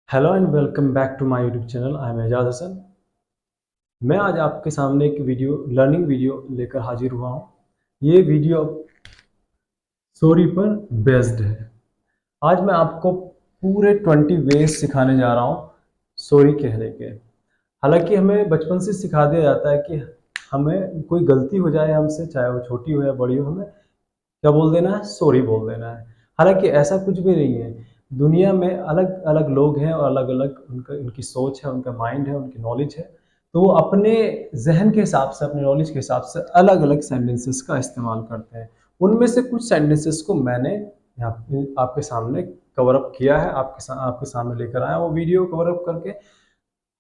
Hello and welcome back to my YouTube channel. I am Ejaz Hasan. मैं आज आपके सामने एक लर्निंग वीडियो लेकर हाजिर हुआ हूँ। ये वीडियो सॉरी पर बेस्ड है। आज मैं आपको पूरे 20 वेज सिखाने जा रहा हूँ सॉरी कहने के। हालांकि हमें बचपन से सिखा दिया जाता है कि हमें कोई गलती हो जाए हमसे, चाहे वो छोटी हो या बड़ी हो, हमें क्या बोल देना है? सॉरी बोल देना है। हालांकि ऐसा कुछ भी नहीं है। दुनिया में अलग अलग लोग हैं और अलग अलग उनकी सोच है, उनका माइंड है, उनकी नॉलेज है। तो वो अपने जहन के हिसाब से, अपने नॉलेज के हिसाब से अलग अलग सेंटेंसेस का इस्तेमाल करते हैं। उनमें से कुछ सेंटेंसेस को मैंने यहाँ आपके सामने कवर अप किया है, आपके सामने लेकर आया वो वीडियो कवर अप करके।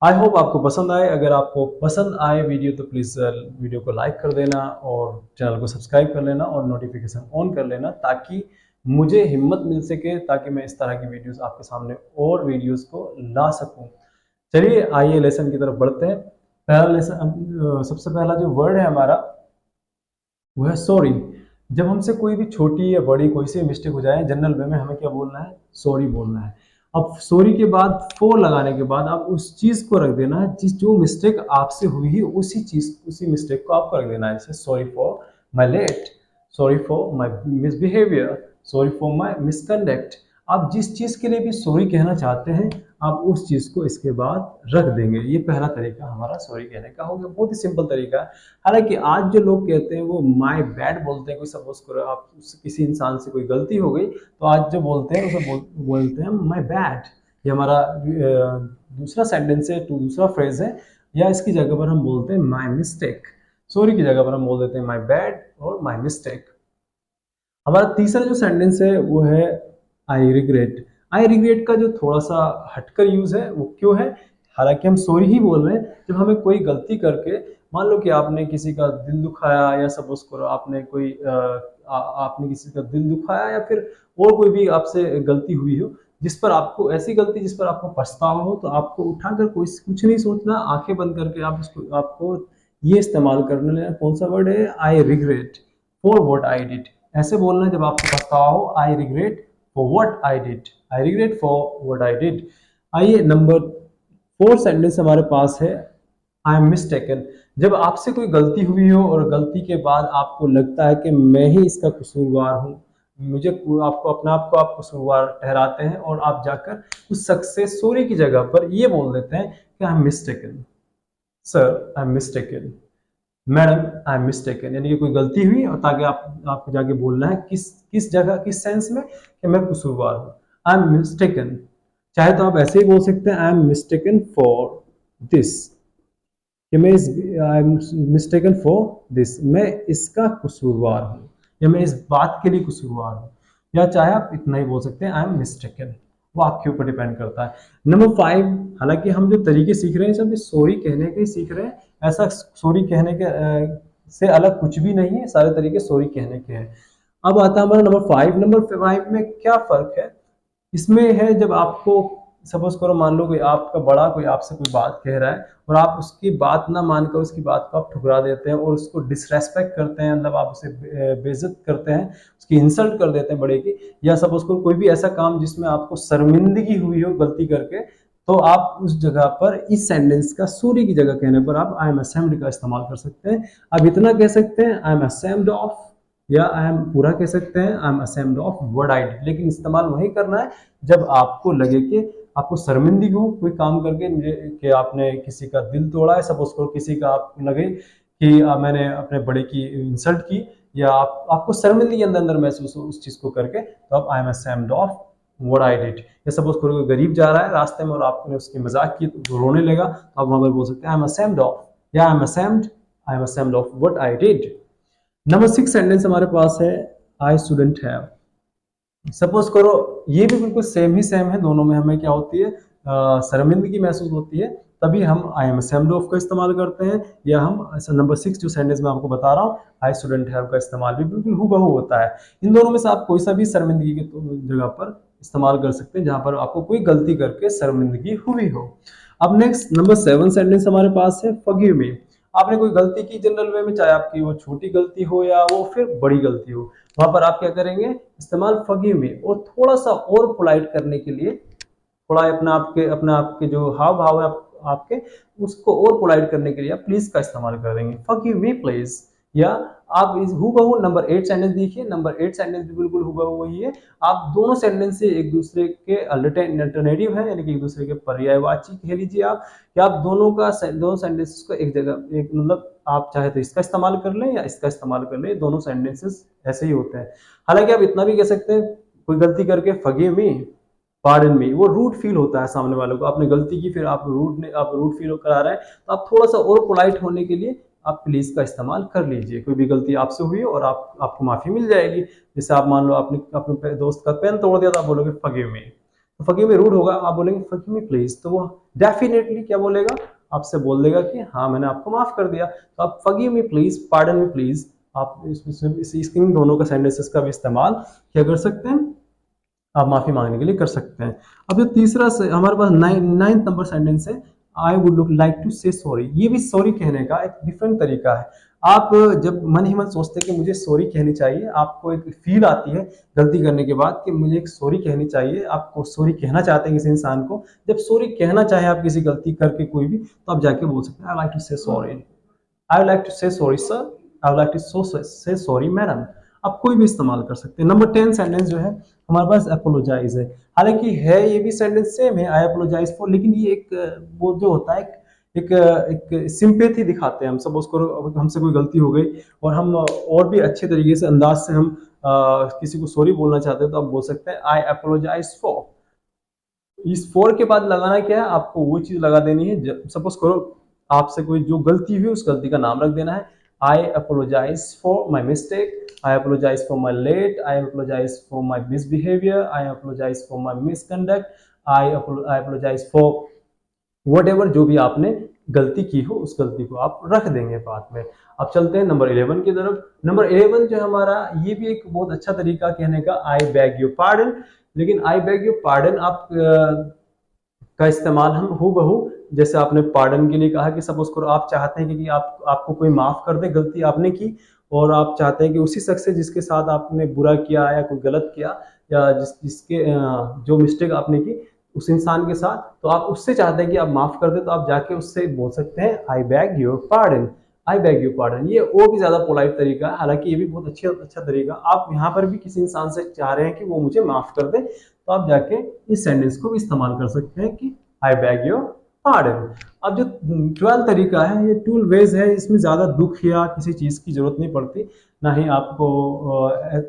आई होप आपको पसंद आए। अगर आपको पसंद आए वीडियो तो प्लीज़ वीडियो को लाइक कर देना और चैनल को सब्सक्राइब कर लेना और नोटिफिकेशन ऑन कर लेना, ताकि मुझे हिम्मत मिल सके, ताकि मैं इस तरह की वीडियोस आपके सामने और वीडियोस को ला सकूं। चलिए आइए लेसन की तरफ बढ़ते हैं। पहला लेसन, सबसे पहला जो वर्ड है हमारा वो है सॉरी। जब हमसे कोई भी छोटी या बड़ी कोई सी मिस्टेक हो जाए, जनरल वे में हमें क्या बोलना है? सॉरी बोलना है। अब सॉरी के बाद फोर लगाने के बाद आप उस चीज को रख देना है जिस जो मिस्टेक आपसे हुई है, उसी मिस्टेक को आपको रख देना है। जैसे sorry for my late, sorry for my misbehaviour, sorry for my misconduct. आप जिस चीज के लिए भी सॉरी कहना चाहते हैं, आप उस चीज को इसके बाद रख देंगे। ये पहला तरीका हमारा सॉरी कहने का हो गया। बहुत ही सिंपल तरीका है। हालांकि आज जो लोग कहते हैं वो माय बैड बोलते हैं। कोई सपोज करो आप किसी इंसान से कोई गलती हो गई, तो आज जो बोलते हैं उसे बोलते हैं माय बैड। ये हमारा दूसरा सेंटेंस है, दूसरा फ्रेज है। या इसकी जगह पर हम बोलते हैं माय मिस्टेक। सॉरी की जगह पर हम बोल देते हैं माय बैड और माय मिस्टेक। हमारा तीसरा जो सेंटेंस है वो है आई रिग्रेट। आई रिग्रेट का जो थोड़ा सा हटकर यूज है वो क्यों है? हालांकि हम सॉरी ही बोल रहे हैं। जब हमें कोई गलती करके, मान लो कि आपने किसी का दिल दुखाया, या सपोज करो आपने आपने किसी का दिल दुखाया, या फिर और कोई भी आपसे गलती हुई हो जिस पर आपको, ऐसी गलती जिस पर आपको पछतावा हो, तो आपको उठाकर कोई कुछ नहीं सोचना, आंखें बंद करके आपको ये इस्तेमाल करना लेना। कौन सा वर्ड है? I regret for what I did. ऐसे बोलना जब आपको पछतावा हो, I regret for what I did, I regret for what I did. आइए नंबर फोर्थ सेंटेंस हमारे पास है आई एम मिस्टेकन। जब आपसे कोई गलती हुई हो और गलती के बाद आपको लगता है कि मैं ही इसका कसूरवार हूँ, मुझे आपको अपने आप को आप कसूरवार ठहराते हैं, और आप जाकर उस शख्स से सॉरी की जगह पर ये बोल देते हैं कि I am mistaken, sir I am mistaken, madam I am mistaken. यानी कि कोई गलती हुई और ताकि आपको जाके बोलना है किस किस जगह, किस सेंस में, कि मैं कसूरवार हूँ। I am mistaken. चाहे तो आप ऐसे ही बोल सकते हैं I M mistaken for this, कि मैं इस I am mistaken for this, मैं इसका कसूरवार हूँ, या मैं इस बात के लिए कसूरवार हूँ। या चाहे आप इतना ही बोल सकते हैं आई एम मिस्टेकन। वो आपके ऊपर डिपेंड करता है। नंबर 5, हालांकि हम जो तरीके सीख रहे हैं सब सॉरी कहने के ही सीख रहे हैं। ऐसा सॉरी कहने के से अलग कुछ भी नहीं है। सारे तरीके सॉरी कहने के हैं। अब आता है हमारा नंबर 5। नंबर 5 में क्या फर्क है? इसमें है जब आपको, सपोज करो मान लो कोई आपका बड़ा कोई आपसे कोई बात कह रहा है, और आप उसकी बात ना मानकर उसकी बात को आप ठुकरा देते हैं और उसको डिसरेस्पेक्ट करते हैं, मतलब आप उसे बेइज्जत करते हैं, उसकी इंसल्ट कर देते हैं बड़े की। या सपोज करो कोई भी ऐसा काम जिसमें आपको शर्मिंदगी हुई हो गलती करके, तो आप उस जगह पर इस सेंटेंस का सॉरी की जगह कहने पर आप आई एम असेम्ड का इस्तेमाल कर सकते हैं। अब इतना कह सकते हैं आई एम असेम्ड ऑफ, या आई एम पूरा कह सकते हैं I M ashamed of what I did. लेकिन इस्तेमाल वही करना है जब आपको लगे कि आपको शर्मिंदगी हो कोई काम करके, मुझे कि आपने किसी का दिल तोड़ा है, सपोज करो किसी का आपको लगे कि मैंने अपने बड़े की इंसल्ट की, या आपको शर्मिंदगी अंदर अंदर महसूस हो उस चीज को करके, तो आप I am ashamed of what I did. या सपोज करो कोई गरीब जा रहा है रास्ते में और आपने उसकी मजाक की तो रोने लगा, तो आप वहां पर बोल सकते हैं आई एम असेम्ड ऑफ, या I am ashamed of what I did. Number 6 sentence हमारे पास है आई शुडंट हैव। सपोज करो ये भी बिल्कुल सेम ही सेम है। दोनों में हमें क्या होती है? शर्मिंदगी महसूस होती है। तभी हम आई एम असेम्ड ऑफ का इस्तेमाल करते हैं, या हम नंबर 6 जो सेंटेंस में आपको बता रहा हूँ आई शुडंट हैव का इस्तेमाल भी बिल्कुल हूबहू होता है। इन दोनों में से आप कोई सा भी शर्मिंदगी की जगह पर इस्तेमाल कर सकते हैं जहां पर आपको कोई गलती करके शर्मिंदगी हुई हो। अब नेक्स्ट नंबर 7 सेंटेंस हमारे पास है फॉरगिव मी। आपने कोई गलती की जनरल वे में, चाहे आपकी वो छोटी गलती हो या वो फिर बड़ी गलती हो, वहां पर आप क्या करेंगे? इस्तेमाल फॉरगिव मी। और थोड़ा सा और पोलाइट करने के लिए थोड़ा अपने आपके जो हाव भाव है आपके, उसको और पोलाइट करने के लिए आप प्लीज का इस्तेमाल करेंगे, फॉरगिव मी प्लीज। या आप इस हूबहू नंबर 8 सेंटेंस देखिए, नंबर 8 सेंटेंस भी बिल्कुल हूबहू वही है। आप दोनों सेंटेंस से एक दूसरे के अल्टरनेटिव है, यानी कि एक दूसरे के पर्यायवाची कह लीजिए आप, या आप दोनों सेंटेंसेस को एक जगह एक मतलब आप चाहे तो इसका इस्तेमाल कर लें या इसका इस्तेमाल कर लें, दोनों सेंटेंसेस ऐसे ही होते हैं। हालांकि आप इतना भी कह सकते हैं कोई गलती करके फॉरगिव मी, पार्डन मी, वो रूड फील होता है सामने वालों को, आपने गलती की फिर आप रूड फील करा रहे हैं, तो आप थोड़ा सा और पोलाइट होने के लिए आप प्लीज का इस्तेमाल कर लीजिए। कोई भी गलती आपसे हुई और आपको माफी मिल जाएगी। जैसे आप मान लो आपने अपने दोस्त का पेन तोड़ दिया तो आप बोलोगे फॉरगिव मी, तो फॉरगिव मी रूड होगा, आप बोलेंगे फॉरगिव मी प्लीज, तो वो डेफिनेटली क्या बोलेगा, आपसे बोल देगा कि हाँ मैंने आपको माफ कर दिया। तो आप forgive me please, pardon me please, आप इन दोनों का सेंटेंसेस का भी इस्तेमाल क्या कर सकते हैं, आप माफी मांगने के लिए कर सकते हैं। अब जो तीसरा से हमारे पास नाइन्थ नंबर सेंटेंस है, I would look like to say sorry. ये भी सॉरी कहने का एक डिफरेंट तरीका है। आप जब मन ही मन सोचते हैं कि मुझे सॉरी कहनी चाहिए, आपको एक फील आती है गलती करने के बाद कि मुझे एक सॉरी कहनी चाहिए, आपको सॉरी कहना चाहते हैं किसी इंसान को, जब सॉरी कहना चाहे आप किसी गलती करके कोई भी, तो आप जाके बोल सकते हैं I like to say sorry, I like to say sorry sir, I like to say sorry madam. आप कोई भी इस्तेमाल कर सकते हैं। नंबर 10 सेंटेंस जो है हमारे पास अपोलोजाइज है। हालांकि है ये भी सेंटेंस सेम है, आई अपोलोजाइज फॉर, लेकिन ये एक वो जो होता है एक सिंपैथी दिखाते हैं हम। सपोज करो हमसे कोई गलती हो गई और हम और भी अच्छे तरीके से अंदाज से हम किसी को सॉरी बोलना चाहते हैं, तो आप बोल सकते हैं आई अपोलोजाइज फॉर। इस फोर के बाद लगाना क्या है, आपको वो चीज लगा देनी है। सपोज करो आपसे कोई जो गलती हुई उस गलती का नाम रख देना है, I apologise for my mistake, I apologise for my late, I apologise for my misbehaviour, I apologise for my misconduct, I apologise for whatever, जो भी आपने गलती की हो उस गलती को आप रख देंगे बाद में। अब चलते हैं नंबर 11 की तरफ। नंबर 11 जो हमारा, ये भी एक बहुत अच्छा तरीका कहने का, आई बैग यू पार्डन। लेकिन आई बैग यू पार्डन आप का इस्तेमाल हम हूबहू जैसे आपने पार्डन के लिए कहा कि सपोज करो आप चाहते हैं कि आपको कोई माफ कर दे गलती आपने की, और आप चाहते हैं कि उसी शख्स से जिसके साथ आपने बुरा किया या कोई गलत किया या जिसके जो मिस्टेक आपने की उस इंसान के साथ, तो आप उससे चाहते हैं कि आप माफ कर दे, तो आप जाके उससे बोल सकते हैं आई bag your pardon, I bag you pardon. ये और भी ज्यादा पोलाइट तरीका है, हालांकि ये भी बहुत अच्छा तरीका। आप यहाँ पर भी किसी इंसान से चाह रहे हैं कि वो मुझे माफ कर दे, तो आप जाके इस सेंटेंस को भी इस्तेमाल कर सकते हैं कि आई बैग योर पार्डन। अब जो 12 तरीका है ये टूल वेज है, इसमें ज्यादा दुख या किसी चीज की जरूरत नहीं पड़ती, ना ही आपको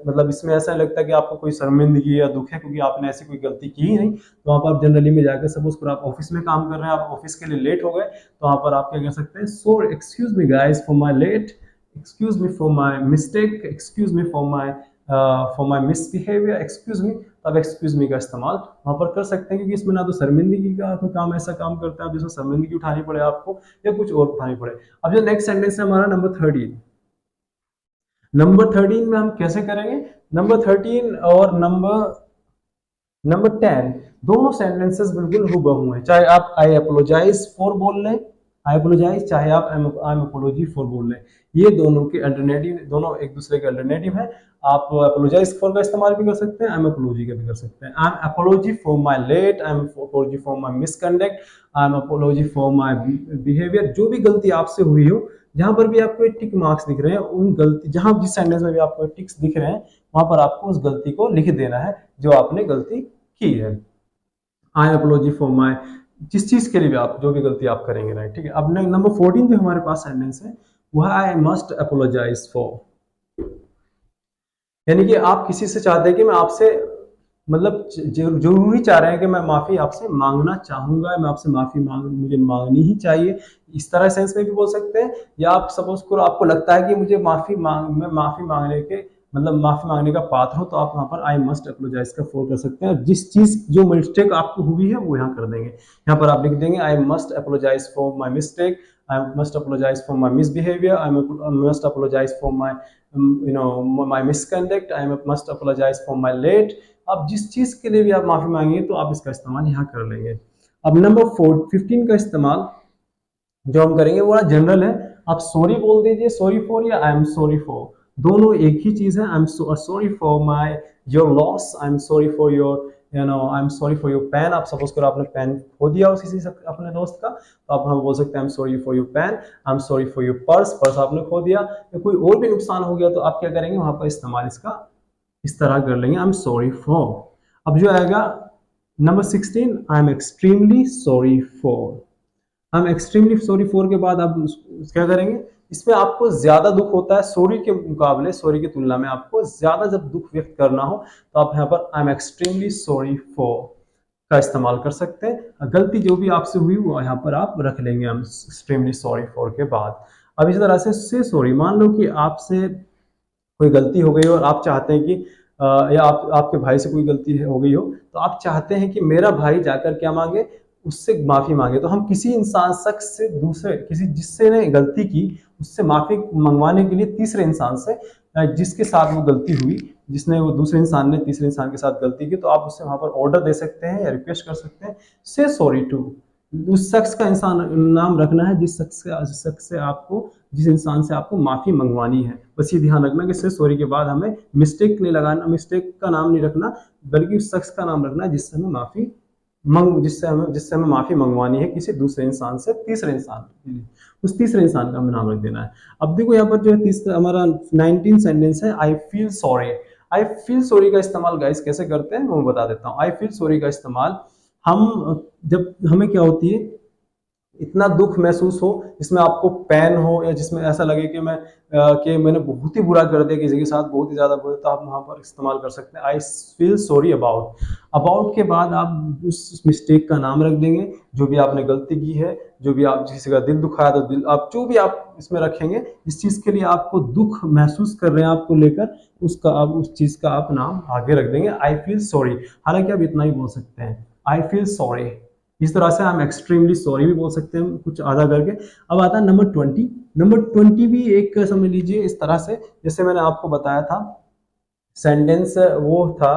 मतलब इसमें ऐसा लगता है कि आपको कोई शर्मिंदगी या दुख है क्योंकि आपने ऐसी कोई गलती की ही नहीं। तो वहाँ पर आप जनरली में जाकर सपोज करो आप ऑफिस में काम कर रहे हैं, आप ऑफिस के लिए लेट हो गए, तो वहाँ पर आप क्या कर सकते हैं, so excuse me guys for my late, excuse me for my mistake, excuse me for my misbehaviour, excuse me. अब एक्सक्यूज मी का इस्तेमाल वहां पर कर सकते हैं, क्योंकि इसमें ना तो शर्मिंदगी का कोई काम ऐसा काम करता है जिसमें शर्मिंदगी उठानी पड़े आपको या कुछ और उठानी पड़े। अब जो नेक्स्ट सेंटेंस है हमारा नंबर 13, नंबर 13 में हम कैसे करेंगे, नंबर 13 और नंबर 10 दोनों सेंटेंसेस बिल्कुल हूबहू हैं, चाहे आप आई अपोलोजाइज फॉर बोल लें, आई अपोलोजाइज, चाहे आप आई एम अपोलॉजी फॉर बोल लें, ये दोनों के अल्टरनेटिव, दोनों एक दूसरे के अल्टरनेटिव है। आप अपोलोजाइज फॉर का इस्तेमाल भी कर सकते हैं, आई एम अपोलॉजी का भी कर सकते हैं। I am apology for my late, I am apology for my misconduct, I am apology for my behaviour. जो भी गलती आपसे हुई हो, जहां पर भी आपको टिक मार्क्स दिख रहे हैं, उन गलती जहां जिस सेंटेंस में भी आपको टिक्स दिख रहे हैं, वहां पर आपको उस गलती को लिख देना है जो आपने गलती की है। आई अपोलॉजी फॉर माय, जिस चीज के लिए भी आप जो भी गलती आप करेंगे, राइट, ठीक है। अब नंबर 14 जो हमारे पास सेंटेंस है वह आई मस्ट अपोलोजाइज फॉर, यानी कि आप किसी से चाहते हैं कि मैं आपसे मतलब जरूरी चाह रहे हैं कि मैं माफी आपसे मांगना चाहूंगा, मैं आपसे मुझे मांगनी ही चाहिए, इस तरह सेंस में भी बोल सकते हैं। या आप सपोज करो आपको लगता है कि मुझे मैं माफी मांगने के मतलब माफी मांगने का पात्र हो, तो आप वहां पर आई मस्ट अपोलोजाइज का फोर कर सकते हैं, और जिस चीज जो मिस्टेक आपको हुई है वो यहाँ कर देंगे। यहाँ पर आप लिख देंगे I must apologise for my mistake, I must apologise for my misbehaviour, I must apologise for my my misconduct, I must apologise for my late. अब जिस चीज के लिए भी आप माफी मांगेंगे तो आप इसका इस्तेमाल यहाँ कर लेंगे। अब नंबर 15 का इस्तेमाल जो हम करेंगे वो जनरल है, आप सॉरी बोल दीजिए, सॉरी फॉर या आई एम सॉरी फॉर, दोनों एक ही चीज है। I am sorry for my your loss, I am sorry for your I am sorry for your pain. आप सपोज करो आपने पेन खो दिया किसी अपने दोस्त का, तो आप हम बोल सकते हैं I am sorry for your pen, I am sorry for your purse, purse आपने खो दिया, या कोई और भी नुकसान हो गया तो आप क्या करेंगे वहां पर इस्तेमाल इसका इस तरह कर लेंगे, आई एम सॉरी फॉर। अब जो आएगा number 16, I am extremely sorry for. हम एक्सट्रीमली सॉरी फॉर के बाद आप क्या करेंगे, इसमें आपको ज्यादा दुख होता है सॉरी के मुकाबले, सॉरी की तुलना में आपको ज्यादा जब दुख व्यक्त करना हो तो आप यहाँ पर I am extremely sorry for का इस्तेमाल कर सकते हैं। गलती जो भी आपसे हुई वो यहाँ पर आप रख लेंगे हम एक्सट्रीमली सॉरी फॉर के बाद। अब इसी तरह से सॉरी, मान लो कि आपसे कोई गलती हो गई और आप चाहते हैं कि या आपके भाई से कोई गलती हो गई हो, तो आप चाहते हैं कि मेरा भाई जाकर क्या मांगे, उससे माफी मांगे। तो हम किसी इंसान शख्स से दूसरे किसी जिससे ने गलती की उससे माफी मंगवाने के लिए तीसरे इंसान से, जिसके साथ वो गलती हुई, जिसने वो दूसरे इंसान ने तीसरे इंसान के साथ गलती की, तो आप उससे वहां पर ऑर्डर दे सकते हैं या रिक्वेस्ट कर सकते हैं, से सॉरी टू। उस शख्स का इंसान नाम रखना है जिस शख्स से आपको, जिस इंसान से आपको माफी मंगवानी है। बस ये ध्यान रखना कि से सॉरी के बाद हमें मिस्टेक नहीं लगाना, मिस्टेक का नाम नहीं रखना, बल्कि उस शख्स का नाम रखना है जिससे हमें जिससे हमें माफी मंगवानी है किसी दूसरे इंसान से, तीसरे इंसान के लिए उस तीसरे इंसान का हमें नाम रख देना है। अब देखो यहाँ पर जो है तीसरा हमारा 19 सेंटेंस है, I feel sorry. I feel sorry का इस्तेमाल गाइस कैसे करते हैं मैं बता देता हूँ। आई फील सॉरी का इस्तेमाल हम जब हमें क्या होती है, इतना दुख महसूस हो जिसमें आपको पेन हो, या जिसमें ऐसा लगे कि मैंने बहुत ही बुरा कर दिया किसी के साथ, बहुत ही ज्यादा बुरा, तो आप वहां पर इस्तेमाल कर सकते हैं I feel sorry about. About के बाद आप उस मिस्टेक का नाम रख देंगे, जो भी आपने गलती की है, जो भी आप किसी का दिल दुखाया तो दिल, आप जो भी आप इसमें रखेंगे, इस चीज के लिए आपको दुख महसूस कर रहे हैं आपको लेकर, उसका आप उस चीज का आप नाम आगे रख देंगे, आई फील सॉरी। हालांकि आप इतना ही बोल सकते हैं, आई फील सॉरी। इस तरह से हम एक्सट्रीमली सॉरी भी बोल सकते हैं कुछ आधा करके। अब आता है नंबर 20। नंबर 20 भी एक समझ लीजिए इस तरह से, जैसे मैंने आपको बताया था सेंटेंस वो था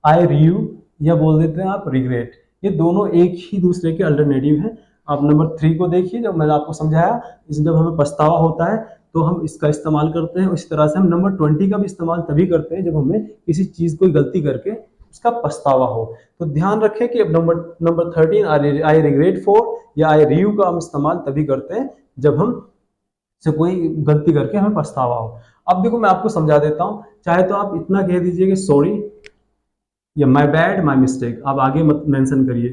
आई रियू, या बोल देते हैं आप रिग्रेट। ये दोनों एक ही दूसरे के अल्टरनेटिव हैं। आप नंबर 3 को देखिए, जब मैंने आपको समझाया, इस जब हमें पछतावा होता है तो हम इसका इस्तेमाल करते हैं। इस तरह से हम नंबर 20 का भी इस्तेमाल तभी करते हैं जब हमें किसी चीज कोई गलती करके उसका पछतावा हो। तो ध्यान रखें कि नंबर 13 आई रिग्रेट फॉर या आई रियू का हम इस्तेमाल तभी करते हैं जब हम से कोई गलती करके हमें पछतावा हो। अब देखो मैं आपको समझा देता हूं, चाहे तो आप इतना कह दीजिए कि सॉरी या माय बैड माय मिस्टेक, आप आगे मत मेंशन करिए,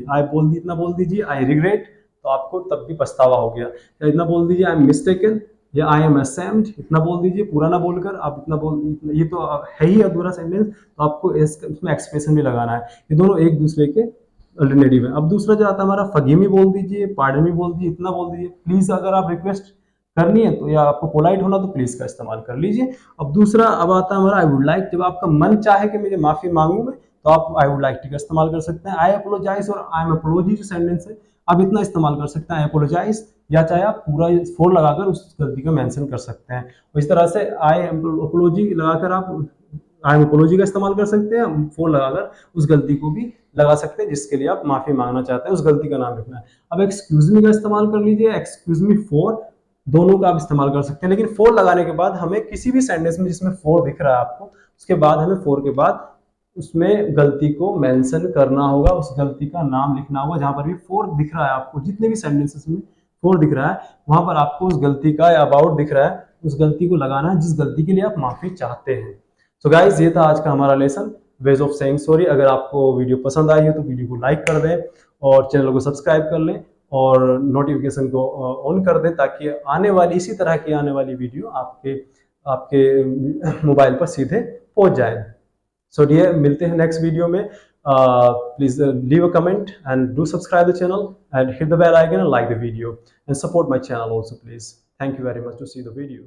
इतना बोल दीजिए आई रिग्रेट, तो आपको तब भी पछतावा हो गया। या इतना बोल दीजिए आई एम मिस्टेकन या आई एम असेम्ड, इतना बोल दीजिए पूरा ना बोलकर, आप इतना ये तो है ही अधूरा सेंटेंस, तो आपको इसमें एक्सप्रेशन भी लगाना है। ये दोनों एक दूसरे के अल्टरनेटिव है। अब दूसरा जो आता है हमारा फॉरगिव मी बोल दीजिए, पार्डन मी बोल दीजिए, इतना बोल दीजिए। प्लीज अगर आप रिक्वेस्ट करनी है तो, या आपको पोलाइट होना तो प्लीज का इस्तेमाल कर लीजिए। अब दूसरा अब आता है हमारा आई वुड लाइक, जब आपका मन चाहे कि मुझे माफी मांगू मैं, तो आप आई वुड लाइक का इस्तेमाल कर सकते हैं। आई अपोलोजाइज और आई एम अपोलॉजी जो सेंटेंस है, आप इतना इस्तेमाल कर सकते हैं आई अपोलोजाइज, या चाहे आप पूरा फोर लगाकर उस गलती को मेंशन कर सकते हैं। इस तरह से आई अपोलॉजी लगाकर आप आई अपोलॉजी का इस्तेमाल कर सकते हैं, फोर लगाकर उस गलती को भी लगा सकते हैं जिसके लिए आप माफी मांगना चाहते हैं, उस गलती का नाम लिखना है। अब एक्सक्यूज मी का इस्तेमाल कर लीजिए, एक्सक्यूज मी फॉर, दोनों का आप इस्तेमाल कर सकते हैं। लेकिन फोर लगाने के बाद हमें किसी भी सेंटेंस में जिसमें फोर दिख रहा है आपको, उसके बाद हमें फोर के बाद उसमें गलती को मेंशन करना होगा, उस गलती का नाम लिखना होगा। जहां पर भी फोर दिख रहा है आपको, जितने भी सेंटेंसेस में फोर दिख रहा है, वहां पर आपको उस गलती का या अबाउट दिख रहा है, उस गलती को लगाना है जिस गलती के लिए आप माफी चाहते हैं। सो गाइस, ये था आज का हमारा lesson, ways of saying sorry. अगर आपको वीडियो पसंद आई हो तो वीडियो को लाइक कर दें और चैनल को सब्सक्राइब कर लें और नोटिफिकेशन को ऑन कर दें, ताकि आने वाली इसी तरह की आने वाली वीडियो आपके मोबाइल पर सीधे पहुंच जाए। सो डियर, मिलते हैं नेक्स्ट वीडियो में। Please leave a comment and do subscribe the channel and hit the bell icon and like the video and support my channel also please. Thank you very much to see the video.